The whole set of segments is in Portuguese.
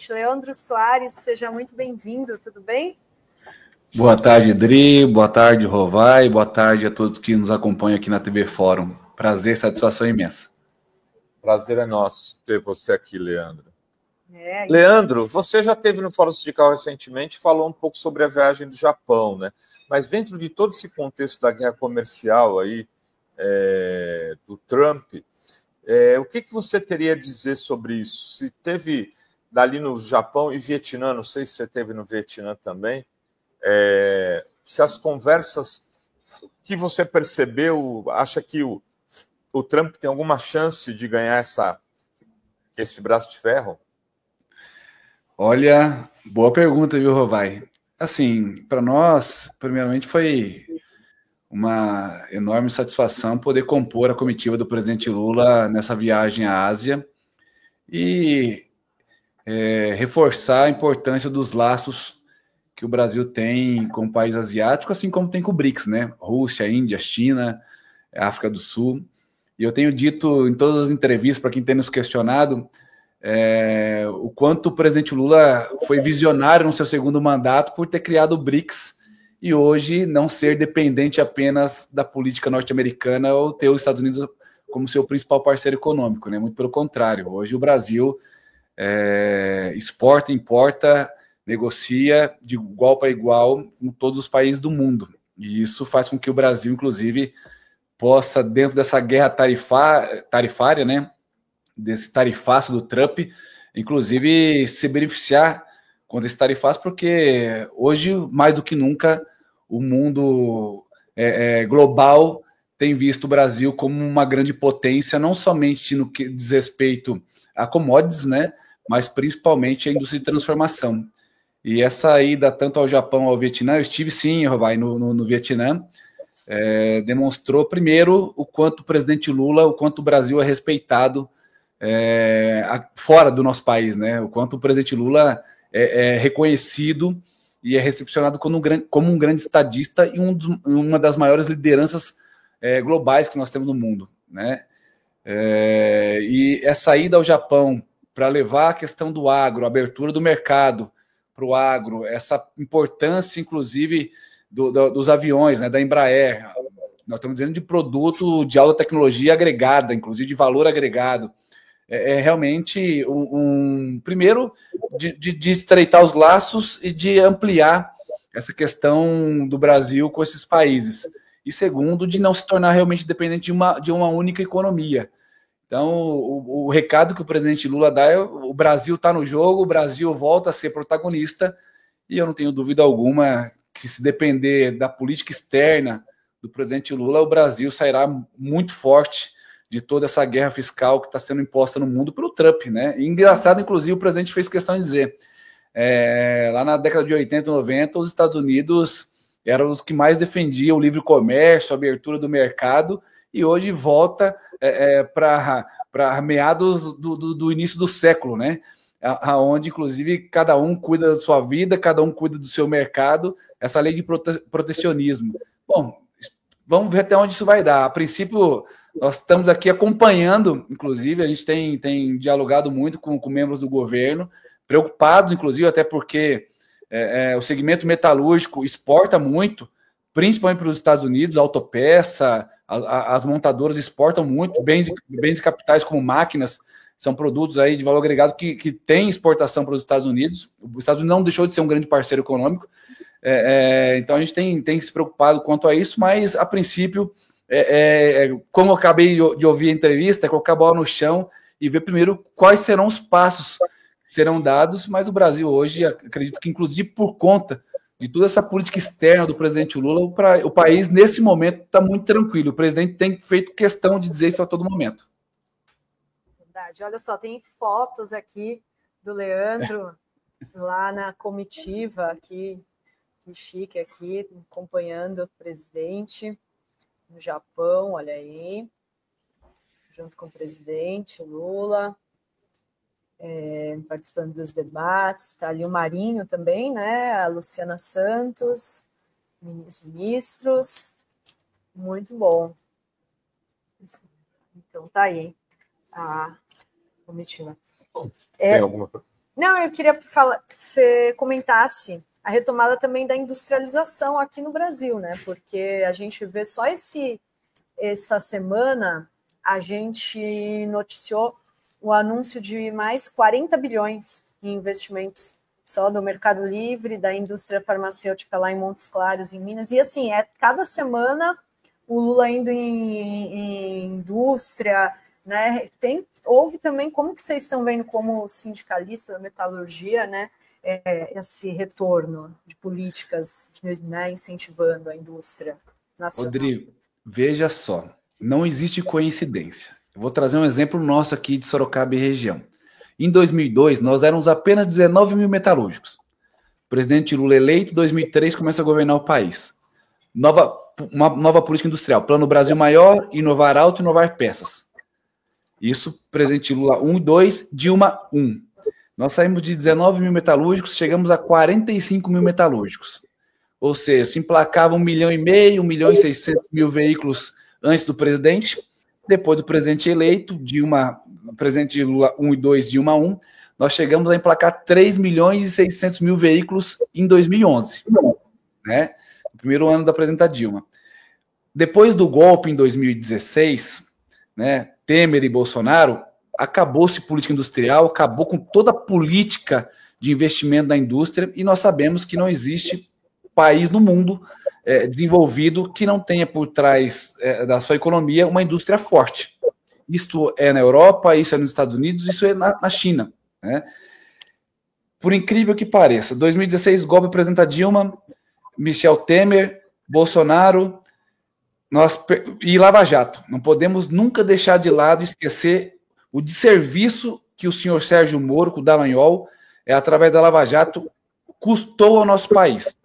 Leandro Soares, seja muito bem-vindo, tudo bem? Boa tarde, Dri, boa tarde, Rovai, boa tarde a todos que nos acompanham aqui na TV Fórum. Prazer, satisfação imensa. Prazer é nosso ter você aqui, Leandro. Leandro, você já esteve no Fórum Sindical recentemente, falou um pouco sobre a viagem do Japão, né? Mas dentro de todo esse contexto da guerra comercial aí, do Trump, o que você teria a dizer sobre isso? Se teve dali no Japão e Vietnã, não sei se você teve no Vietnã também, se as conversas que você percebeu, acha que o Trump tem alguma chance de ganhar esse braço de ferro? Olha, boa pergunta, viu, Rovai? Assim, para nós, primeiramente, foi uma enorme satisfação poder compor a comitiva do presidente Lula nessa viagem à Ásia e reforçar a importância dos laços que o Brasil tem com o país asiático, assim como tem com o BRICS, né? Rússia, Índia, China, África do Sul. E eu tenho dito em todas as entrevistas, para quem tem nos questionado, o quanto o presidente Lula foi visionário no seu segundo mandato por ter criado o BRICS e hoje não ser dependente apenas da política norte-americana ou ter os Estados Unidos como seu principal parceiro econômico, né? Muito pelo contrário. Hoje o Brasil exporta, importa, negocia de igual para igual com todos os países do mundo. E isso faz com que o Brasil, inclusive, possa, dentro dessa guerra tarifária, né, desse tarifaço do Trump, inclusive se beneficiar com esse tarifaço, porque hoje, mais do que nunca, o mundo global tem visto o Brasil como uma grande potência, não somente no que diz respeito a commodities, né, mas principalmente a indústria de transformação. E essa ida tanto ao Japão ao Vietnã, eu estive sim, Rovai, no Vietnã, demonstrou primeiro o quanto o presidente Lula, o quanto o Brasil é respeitado fora do nosso país, né? O quanto o presidente Lula é reconhecido e é recepcionado como um grande estadista e uma das maiores lideranças globais que nós temos no mundo, né? E essa ida ao Japão para levar a questão do agro, a abertura do mercado para o agro, essa importância, inclusive, dos aviões, né, da Embraer. Nós estamos dizendo de produto de alta tecnologia agregada, inclusive de valor agregado. Realmente primeiro, de estreitar os laços e de ampliar essa questão do Brasil com esses países. E segundo, de não se tornar realmente dependente de uma única economia. Então, o recado que o presidente Lula dá é: o Brasil está no jogo, o Brasil volta a ser protagonista, e eu não tenho dúvida alguma que, se depender da política externa do presidente Lula, o Brasil sairá muito forte de toda essa guerra fiscal que está sendo imposta no mundo pelo Trump, né? E engraçado, inclusive, o presidente fez questão de dizer, lá na década de 80 e 90, os Estados Unidos eram os que mais defendiam o livre comércio, a abertura do mercado, e hoje volta para meados do início do século, né? Onde, inclusive, cada um cuida da sua vida, cada um cuida do seu mercado, essa lei de protecionismo. Bom, vamos ver até onde isso vai dar. A princípio, nós estamos aqui acompanhando, inclusive, a gente tem dialogado muito com membros do governo, preocupados, inclusive, até porque o segmento metalúrgico exporta muito, principalmente para os Estados Unidos, a autopeça, as montadoras exportam muito, bens e capitais como máquinas, são produtos aí de valor agregado que tem exportação para os Estados Unidos. Os Estados Unidos não deixou de ser um grande parceiro econômico, então a gente tem se preocupado quanto a isso, mas a princípio, como eu acabei de ouvir a entrevista, colocar a bola no chão e ver primeiro quais serão os passos que serão dados, mas o Brasil hoje, acredito que inclusive por conta de toda essa política externa do presidente Lula, o país nesse momento está muito tranquilo. O presidente tem feito questão de dizer isso a todo momento. Verdade. Olha só, tem fotos aqui do Leandro lá na comitiva aqui, que chique aqui, acompanhando o presidente no Japão, olha aí, junto com o presidente Lula, participando dos debates. Está ali o Marinho também, né? A Luciana Santos, os ministros. Muito bom. Então, tá aí a comitiva. Tem alguma Não, eu queria que você comentasse a retomada também da industrialização aqui no Brasil, né? Porque a gente vê só essa semana, a gente noticiou o anúncio de mais 40 bilhões em investimentos só do Mercado Livre, da indústria farmacêutica lá em Montes Claros, em Minas. E assim, cada semana o Lula indo em indústria, né? Houve também, como que vocês estão vendo como sindicalista da metalurgia, né? Esse retorno de políticas, né, incentivando a indústria nacional. Rodrigo, veja só, não existe coincidência. Eu vou trazer um exemplo nosso aqui de Sorocaba e região. Em 2002, nós éramos apenas 19 mil metalúrgicos. O presidente Lula eleito, em 2003, começa a governar o país. Uma nova política industrial, Plano Brasil Maior, inovar alto, inovar peças. Isso, presidente Lula 1 e 2, Dilma 1. Nós saímos de 19 mil metalúrgicos, chegamos a 45 mil metalúrgicos. Ou seja, se emplacava 1,5 milhão, 1.600.000 veículos antes do presidente. Depois do presidente eleito, presidente Lula 1 e 2, Dilma 1, nós chegamos a emplacar 3.600.000 veículos em 2011, né? No primeiro ano da presidenta Dilma. Depois do golpe em 2016, né, Temer e Bolsonaro, acabou-se política industrial, acabou com toda a política de investimento da indústria, e nós sabemos que não existe país no mundo desenvolvido que não tenha por trás da sua economia uma indústria forte. Isto é na Europa, isso é nos Estados Unidos, isso é na China, né? Por incrível que pareça, 2016, golpe presidenta Dilma, Michel Temer, Bolsonaro e Lava Jato. Não podemos nunca deixar de lado e esquecer o desserviço que o senhor Sérgio Moro, com o Dallagnol, através da Lava Jato, custou ao nosso país.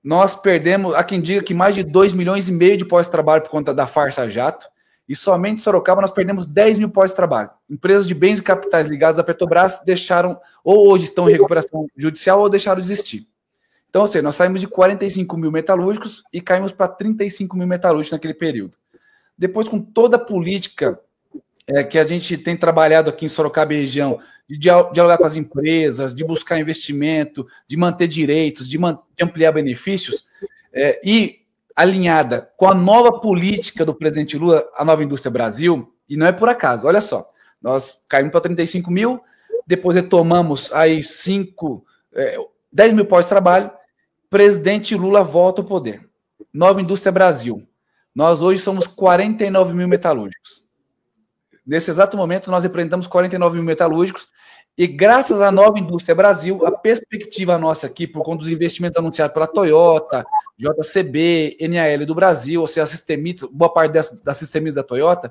Nós perdemos, há quem diga que mais de 2,5 milhões de postos de trabalho por conta da farsa Jato, e somente em Sorocaba nós perdemos 10 mil postos de trabalho. Empresas de bens e capitais ligadas à Petrobras deixaram, ou hoje estão em recuperação judicial, ou deixaram de existir. Então, ou seja, nós saímos de 45 mil metalúrgicos e caímos para 35 mil metalúrgicos naquele período. Depois, com toda a política que a gente tem trabalhado aqui em Sorocaba e região, de dialogar com as empresas, de buscar investimento, de manter direitos, de ampliar benefícios, e alinhada com a nova política do presidente Lula, a Nova Indústria Brasil, e não é por acaso, olha só, nós caímos para 35 mil, depois retomamos aí 10 mil postos de trabalho, presidente Lula volta ao poder. Nova Indústria Brasil, nós hoje somos 49 mil metalúrgicos. Nesse exato momento, nós representamos 49 mil metalúrgicos e, graças à Nova Indústria Brasil, a perspectiva nossa aqui, por conta dos investimentos anunciados pela Toyota, JCB, NAL do Brasil, ou seja, a Sistemita, boa parte das Sistemitas da Toyota,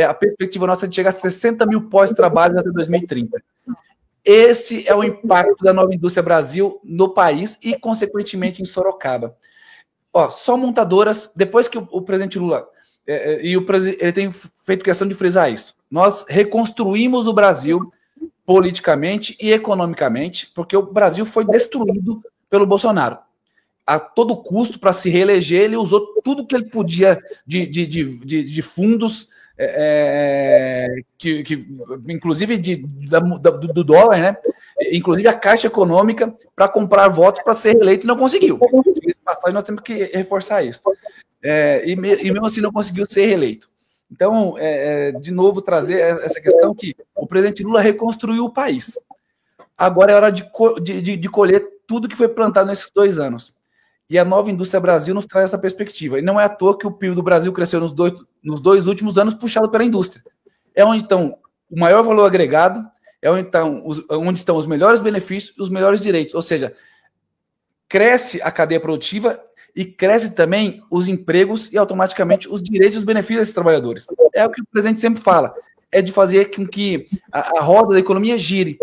a perspectiva nossa é de chegar a 60 mil postos de trabalho até 2030. Esse é o impacto da Nova Indústria Brasil no país e, consequentemente, em Sorocaba. Só montadoras, depois que o presidente Lula... ele tem feito questão de frisar isso. Nós reconstruímos o Brasil politicamente e economicamente, porque o Brasil foi destruído pelo Bolsonaro. A todo custo, para se reeleger, ele usou tudo que ele podia de fundos, inclusive do dólar, né? Inclusive a Caixa Econômica, para comprar votos para ser reeleito, e não conseguiu. Nós temos que reforçar isso. E mesmo assim não conseguiu ser reeleito. Então, de novo, trazer essa questão que o presidente Lula reconstruiu o país. Agora é hora de colher tudo que foi plantado nesses 2 anos. E a Nova Indústria Brasil nos traz essa perspectiva. E não é à toa que o PIB do Brasil cresceu nos dois últimos anos, puxado pela indústria. É onde estão o maior valor agregado, é onde estão os melhores benefícios e os melhores direitos. Ou seja, cresce a cadeia produtiva e cresce também os empregos e automaticamente os direitos e os benefícios desses trabalhadores. É o que o presidente sempre fala, é de fazer com que a roda da economia gire.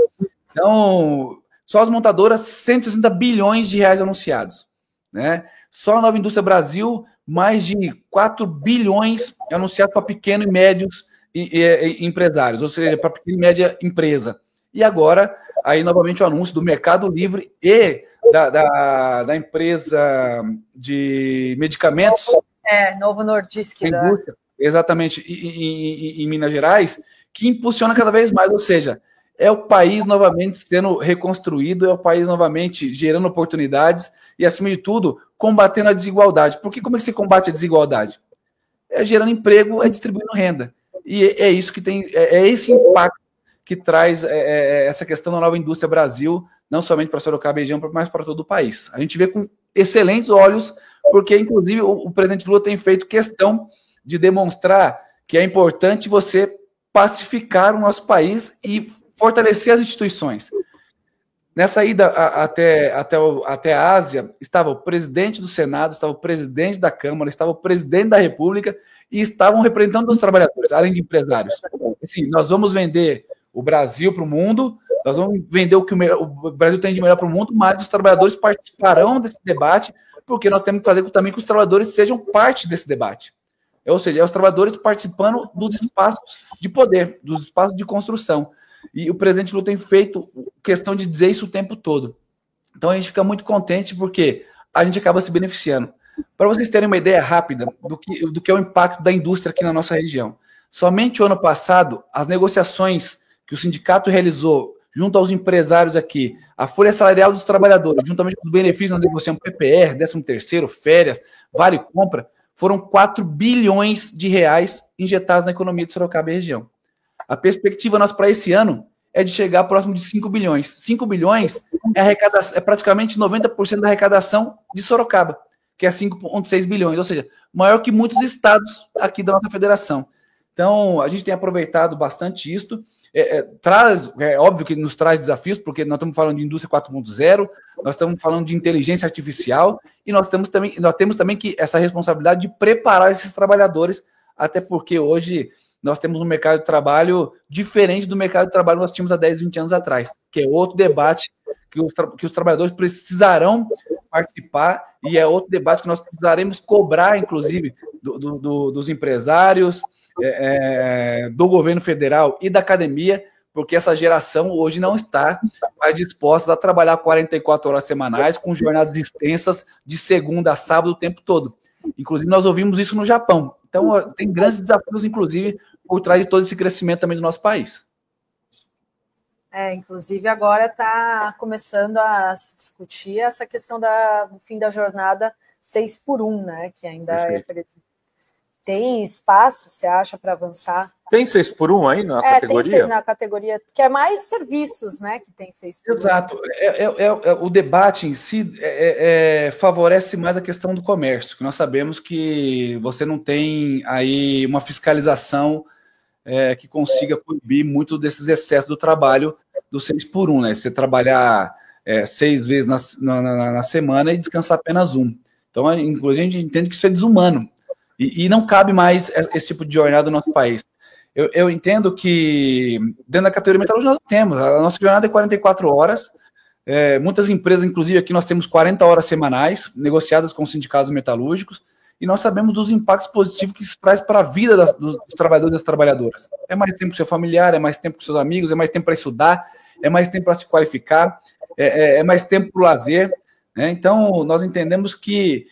Então, só as montadoras, 160 bilhões de reais anunciados, né? Só a Nova Indústria Brasil, mais de 4 bilhões anunciados para pequenos e médios empresários, ou seja, para pequena e média empresa. E agora, aí novamente o anúncio do Mercado Livre e da empresa de medicamentos. Novo Nordisk. Exatamente, em Minas Gerais, que impulsiona cada vez mais, ou seja, é o país novamente sendo reconstruído, é o país novamente gerando oportunidades e, acima de tudo, combatendo a desigualdade. Porque como é que se combate a desigualdade? É gerando emprego, é distribuindo renda. E é isso que tem, é esse impacto que traz essa questão da nova indústria Brasil, não somente para Sorocaba e região, mas para todo o país. A gente vê com excelentes olhos, porque, inclusive, o presidente Lula tem feito questão de demonstrar que é importante você pacificar o nosso país e fortalecer as instituições. Nessa ida até a Ásia, estava o presidente do Senado, estava o presidente da Câmara, estava o presidente da República e estavam representando os trabalhadores, além de empresários. Assim, nós vamos vender o Brasil para o mundo, nós vamos vender o que o Brasil tem de melhor para o mundo, mas os trabalhadores participarão desse debate, porque nós temos que fazer também que os trabalhadores sejam parte desse debate. Ou seja, é os trabalhadores participando dos espaços de poder, dos espaços de construção. E o presidente Lula tem feito questão de dizer isso o tempo todo. Então a gente fica muito contente porque a gente acaba se beneficiando. Para vocês terem uma ideia rápida do que é o impacto da indústria aqui na nossa região. Somente o ano passado, as negociações que o sindicato realizou junto aos empresários aqui, a folha salarial dos trabalhadores, juntamente com os benefícios na negociação PPR, 13º, férias, vale compra, foram 4 bilhões de reais injetados na economia de Sorocaba e região. A perspectiva nossa para esse ano é de chegar próximo de 5 bilhões. 5 bilhões é praticamente 90% da arrecadação de Sorocaba, que é 5,6 bilhões, ou seja, maior que muitos estados aqui da nossa federação. Então, a gente tem aproveitado bastante isso. É óbvio que nos traz desafios, porque nós estamos falando de indústria 4.0, nós estamos falando de inteligência artificial, e nós temos também que essa responsabilidade de preparar esses trabalhadores, até porque hoje nós temos um mercado de trabalho diferente do mercado de trabalho que nós tínhamos há 10, 20 anos atrás, que é outro debate que os trabalhadores precisarão participar, e é outro debate que nós precisaremos cobrar, inclusive, dos empresários, do governo federal e da academia, porque essa geração hoje não está mais disposta a trabalhar 44 horas semanais, com jornadas extensas de segunda a sábado o tempo todo. Inclusive, nós ouvimos isso no Japão. Então, tem grandes desafios, inclusive, por trás de todo esse crescimento também do nosso país. Inclusive, agora está começando a se discutir essa questão do fim da jornada 6x1, né? Que ainda é presente. Tem espaço, você acha, para avançar? Tem 6x1 aí na categoria? Tem na categoria, que é mais serviços, né, que tem 6x1. Exato. O debate em si favorece mais a questão do comércio, que nós sabemos que você não tem aí uma fiscalização que consiga coibir muito desses excessos do trabalho do 6x1, né? Você trabalhar 6 vezes na semana e descansar apenas 1. Então, inclusive, a gente entende que isso é desumano. E não cabe mais esse tipo de jornada no nosso país. Eu entendo que, dentro da categoria metalúrgica, nós temos. A nossa jornada é 44 horas. Muitas empresas, inclusive aqui, nós temos 40 horas semanais, negociadas com os sindicatos metalúrgicos, e nós sabemos dos impactos positivos que isso traz para a vida dos trabalhadores e das trabalhadoras. É mais tempo com seu familiar, é mais tempo com seus amigos, é mais tempo para estudar, é mais tempo para se qualificar, é mais tempo para o lazer, né? Então, nós entendemos que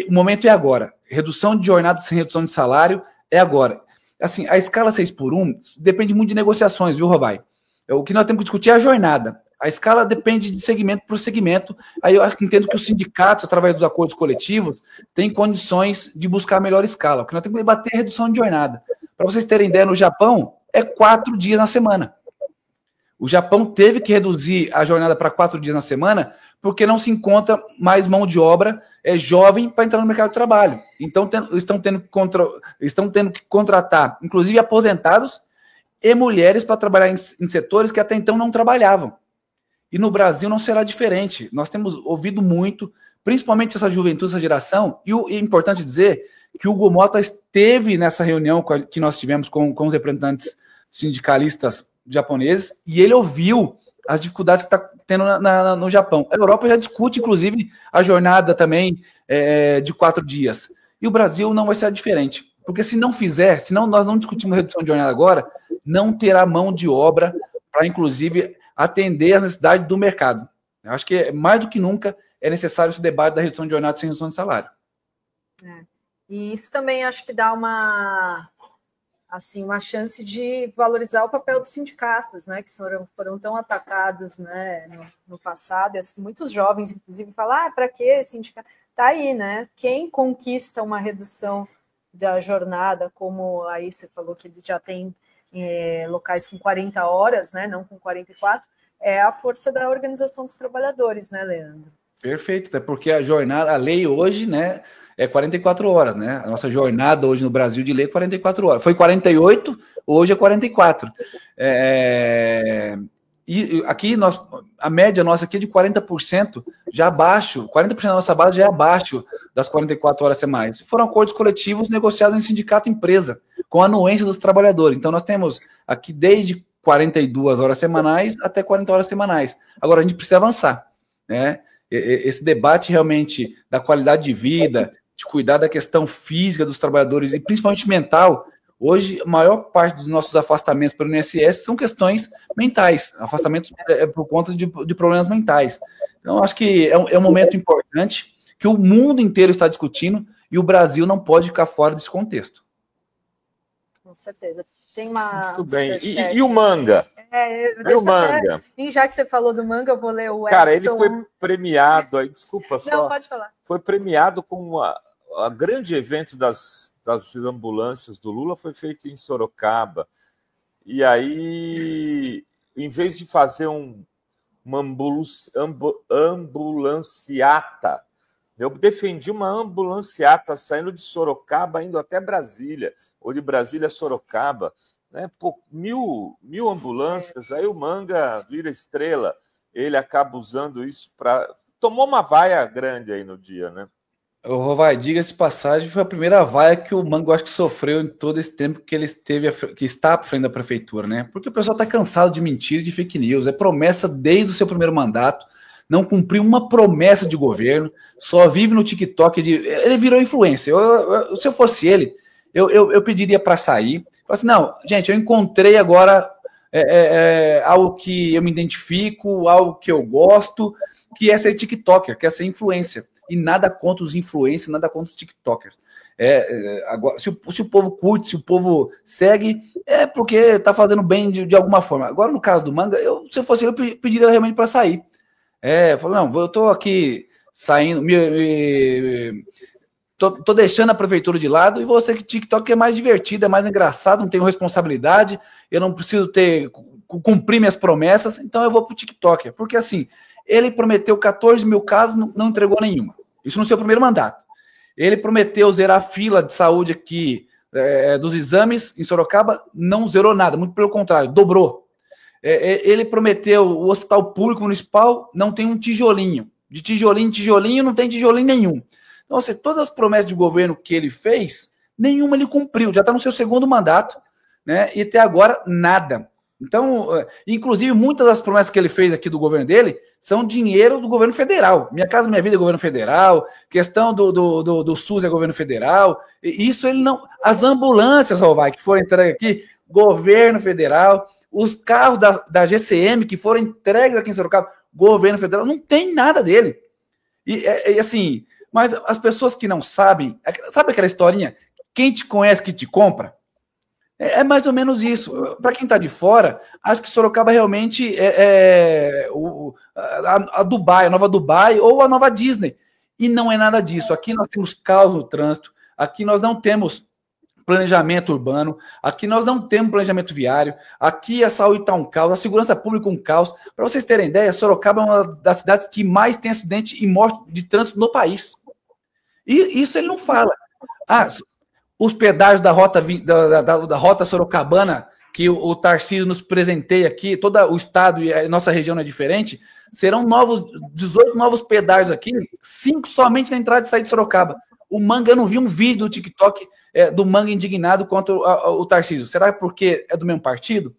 o momento é agora. Redução de jornada sem redução de salário é agora. Assim, a escala 6x1 depende muito de negociações, viu, Rovai? O que nós temos que discutir é a jornada. A escala depende de segmento por segmento. Aí eu entendo que os sindicatos, através dos acordos coletivos, têm condições de buscar a melhor escala. O que nós temos que debater é a redução de jornada. Para vocês terem ideia, no Japão, é 4 dias na semana. O Japão teve que reduzir a jornada para 4 dias na semana porque não se encontra mais mão de obra jovem para entrar no mercado de trabalho. Então, estão tendo que contratar, inclusive, aposentados e mulheres para trabalhar em setores que até então não trabalhavam. E no Brasil não será diferente. Nós temos ouvido muito, principalmente essa juventude, essa geração, e é importante dizer que o Hugo Mota esteve nessa reunião que nós tivemos com os representantes sindicalistas japoneses, e ele ouviu as dificuldades que está tendo no Japão. A Europa já discute, inclusive, a jornada também de 4 dias. E o Brasil não vai ser diferente. Porque se nós não discutimos redução de jornada agora, não terá mão de obra para, inclusive, atender às necessidades do mercado. Eu acho que, mais do que nunca, é necessário esse debate da redução de jornada sem redução de salário. E isso também acho que dá uma assim, uma chance de valorizar o papel dos sindicatos, né, que foram tão atacados, né, no passado, e assim, muitos jovens, inclusive, falam, para que sindicato? Tá aí, né, quem conquista uma redução da jornada, como aí você falou que já tem locais com 40 horas, né, não com 44, é a força da organização dos trabalhadores, né, Leandro? Perfeito, até porque a lei hoje, né, é 44 horas, né? A nossa jornada hoje no Brasil de lei é 44 horas. Foi 48, hoje é 44. E aqui a média nossa aqui é de 40%, já abaixo, 40% da nossa base já é abaixo das 44 horas semanais. Foram acordos coletivos negociados em sindicato empresa, com a anuência dos trabalhadores. Então nós temos aqui desde 42 horas semanais até 40 horas semanais. Agora a gente precisa avançar, né? Esse debate realmente da qualidade de vida, de cuidar da questão física dos trabalhadores e principalmente mental. Hoje, a maior parte dos nossos afastamentos pelo INSS são questões mentais, afastamentos por conta de problemas mentais. Então, acho que é um momento importante que o mundo inteiro está discutindo e o Brasil não pode ficar fora desse contexto. Com certeza. Tem uma... Muito bem. E o manga? E o manga? E já que você falou do manga, eu vou ler o Everton. Cara, ele foi premiado, aí, desculpa só. Não, pode falar. Foi premiado com a grande evento das ambulâncias do Lula, foi feito em Sorocaba. E aí, em vez de fazer uma ambulanciata, eu defendi uma ambulanciata saindo de Sorocaba, indo até Brasília, ou de Brasília a Sorocaba, né? Pô, mil ambulâncias, aí o manga vira estrela, ele acaba usando isso para... Tomou uma vaia grande aí no dia, né? Rovai, diga-se passagem, foi a primeira vaia que o Manga, acho que sofreu em todo esse tempo que ele esteve, que está à frente da prefeitura, né? Porque o pessoal está cansado de mentira e de fake news, é promessa desde o seu primeiro mandato, não cumpriu uma promessa de governo, só vive no TikTok, ele virou influencer. Se eu fosse ele, eu pediria para sair, assim, não, gente, eu encontrei agora algo que eu me identifico, algo que eu gosto, que é ser TikToker, que é ser influencer. E nada contra os influencers, nada contra os TikTokers. Agora, se o povo curte, se o povo segue, é porque está fazendo bem de alguma forma. Agora, no caso do Manga, se eu fosse ele, eu pediria realmente para sair. Eu falei, não, eu estou aqui saindo, tô deixando a prefeitura de lado, e você que TikTok é mais divertido, é mais engraçado, não tenho responsabilidade, eu não preciso cumprir minhas promessas, então eu vou para o TikTok. Porque assim, ele prometeu 14 mil casos, não entregou nenhuma. Isso no seu primeiro mandato. Ele prometeu zerar a fila de saúde aqui dos exames em Sorocaba, não zerou nada, muito pelo contrário, dobrou. Ele prometeu o hospital público municipal, não tem um tijolinho. De tijolinho em tijolinho, não tem tijolinho nenhum. Então, assim, todas as promessas de governo que ele fez, nenhuma ele cumpriu. Já está no seu segundo mandato, né? E até agora, nada. Então, inclusive, muitas das promessas que ele fez aqui do governo dele são dinheiro do governo federal. Minha Casa Minha Vida é governo federal, questão do SUS é governo federal. E isso ele não... As ambulâncias, Rovai, que foram entregues aqui, governo federal. Os carros da GCM que foram entregues aqui em Sorocaba, governo federal. Não tem nada dele. E assim, mas as pessoas que não sabem, sabe aquela historinha? Quem te conhece que te compra? É mais ou menos isso. Para quem está de fora, acho que Sorocaba realmente a Dubai, a nova Dubai ou a nova Disney. E não é nada disso. Aqui nós temos caos no trânsito, aqui nós não temos planejamento urbano, aqui nós não temos planejamento viário, aqui a saúde está um caos, a segurança pública um caos. Para vocês terem ideia, Sorocaba é uma das cidades que mais tem acidente e morte de trânsito no país. E isso ele não fala. Os pedágios da rota sorocabana, que o Tarcísio nos presenteia aqui, todo o estado e a nossa região não é diferente, serão 18 novos pedágios aqui, 5 somente na entrada e saída de Sorocaba. O Manga, eu não vi um vídeo do TikTok do Manga indignado contra o Tarcísio. Será porque é do mesmo partido?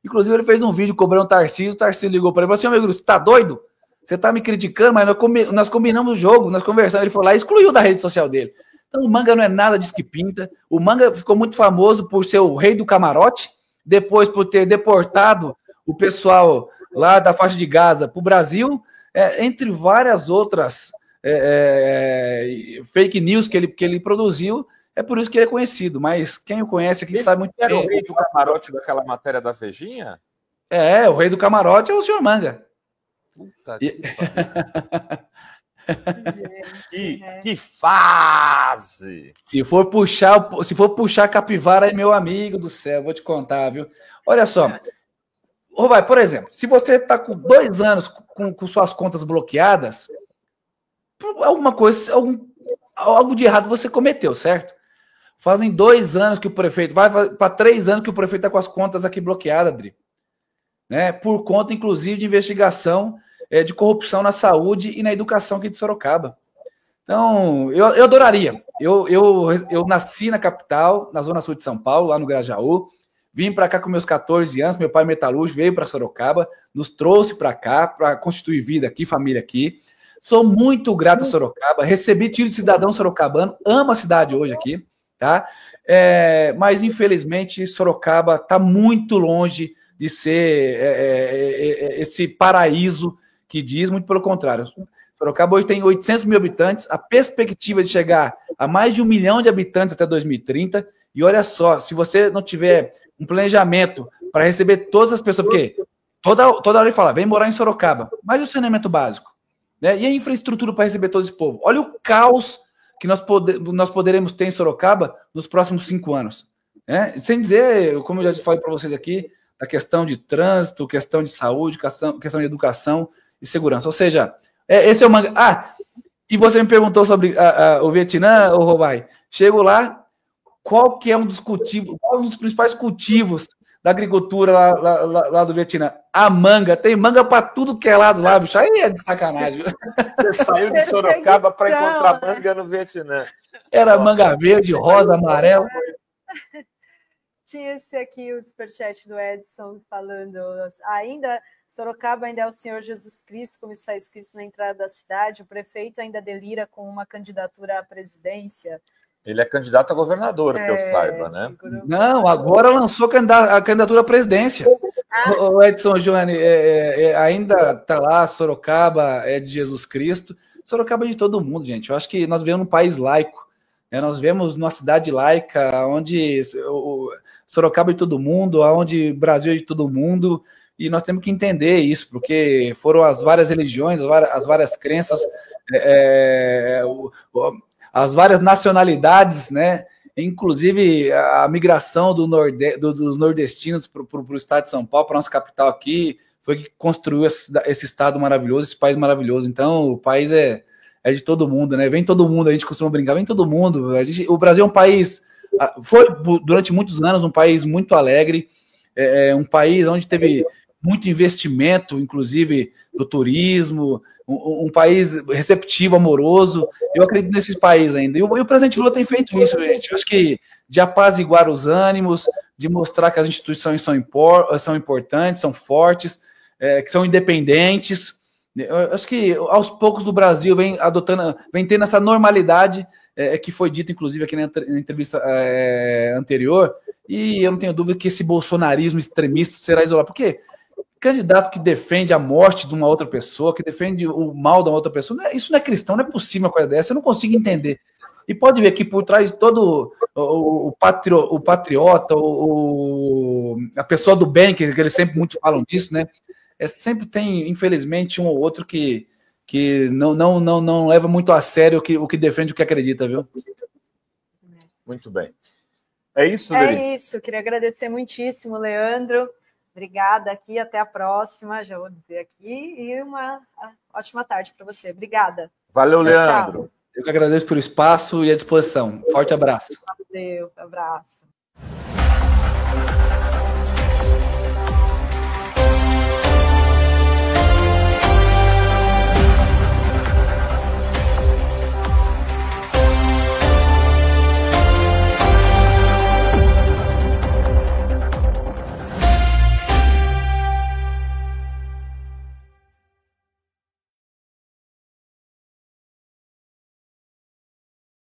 Inclusive, ele fez um vídeo cobrando o Tarcísio ligou para ele e falou assim, amigo, você tá doido? Você tá me criticando, mas nós combinamos o jogo, nós conversamos. Ele foi lá e excluiu da rede social dele. Então, o Manga não é nada disso que pinta. O Manga ficou muito famoso por ser o rei do camarote, depois por ter deportado o pessoal lá da faixa de Gaza para o Brasil, entre várias outras fake news que ele produziu. É por isso que ele é conhecido, mas quem o conhece aqui sabe muito bem. Era o rei do camarote daquela matéria da Vejinha? O rei do camarote é o senhor Manga. Puta que pariu. Que fase! Se for puxar capivara, aí, meu amigo do céu, vou te contar, viu? Olha só. Vai, por exemplo, se você está com 2 anos com suas contas bloqueadas, alguma coisa, algo de errado você cometeu, certo? Fazem 2 anos que o prefeito, vai para 3 anos que o prefeito está com as contas aqui bloqueadas, Adri. Né? Por conta, inclusive, de investigação de corrupção na saúde e na educação aqui de Sorocaba. Então, eu adoraria. Eu nasci na capital, na zona sul de São Paulo, lá no Grajaú. Vim para cá com meus 14 anos, meu pai metalúrgico veio para Sorocaba, nos trouxe para cá, para constituir vida aqui, família aqui. Sou muito grato a Sorocaba, recebi título de cidadão sorocabano, amo a cidade hoje aqui, tá? Mas, infelizmente, Sorocaba está muito longe de ser esse paraíso que diz, muito pelo contrário. Sorocaba hoje tem 800 mil habitantes, a perspectiva de chegar a mais de 1 milhão de habitantes até 2030, e olha só, se você não tiver um planejamento para receber todas as pessoas, porque toda hora ele fala, vem morar em Sorocaba, mas e o saneamento básico? Né? E a infraestrutura para receber todo esse povo? Olha o caos que nós poderemos ter em Sorocaba nos próximos 5 anos. Né? Sem dizer, como eu já falei para vocês aqui, a questão de trânsito, questão de saúde, questão de educação e segurança. Ou seja, esse é o manga. E você me perguntou sobre o Vietnã, ô Robai. Chego lá, qual que é um dos principais cultivos da agricultura lá do Vietnã? A manga. Tem manga para tudo que é lado lá, bicho. Aí é de sacanagem. Você saiu de Sorocaba para encontrar manga no Vietnã. Era manga verde, rosa, amarela. Tinha esse aqui, o superchat do Edson falando, Sorocaba ainda é o Senhor Jesus Cristo, como está escrito na entrada da cidade, o prefeito ainda delira com uma candidatura à presidência. Ele é candidato a governador, que eu saiba, né? Não, agora lançou a candidatura à presidência. O Edson Joane ainda está lá, Sorocaba é de Jesus Cristo. Sorocaba é de todo mundo, gente. Eu acho que nós vivemos num país laico. Nós vivemos numa cidade laica, onde Sorocaba é de todo mundo, onde Brasil é de todo mundo, e nós temos que entender isso, porque foram as várias religiões, as várias crenças, as várias nacionalidades, né? Inclusive a migração dos nordestinos para o estado de São Paulo, para a nossa capital aqui, foi que construiu esse estado maravilhoso, esse país maravilhoso. Então, o país é de todo mundo, né? Vem todo mundo, a gente costuma brincar, vem todo mundo. O Brasil é um país, foi durante muitos anos um país muito alegre, um país onde teve muito investimento, inclusive do turismo, um país receptivo, amoroso. Eu acredito nesse país ainda. E o presidente Lula tem feito isso, gente. Eu acho que de apaziguar os ânimos, de mostrar que as instituições são importantes, são fortes, que são independentes. Eu acho que aos poucos o Brasil vem tendo essa normalidade que foi dita, inclusive, aqui na entrevista anterior, e eu não tenho dúvida que esse bolsonarismo extremista será isolado, porque candidato que defende a morte de uma outra pessoa, que defende o mal de uma outra pessoa, isso não é cristão, não é possível uma coisa dessa, eu não consigo entender. E pode ver que por trás de todo o patriota, a pessoa do bem, que eles sempre muito falam disso, né? Sempre tem, infelizmente, um ou outro que não leva muito a sério o que defende, o que acredita, viu? Muito bem. É isso, Lili? É isso. Queria agradecer muitíssimo, Leandro. Obrigada aqui. Até a próxima, já vou dizer aqui. E uma ótima tarde para você. Obrigada. Valeu, Leandro. Tchau. Eu que agradeço pelo espaço e a disposição. Forte abraço. Valeu, abraço.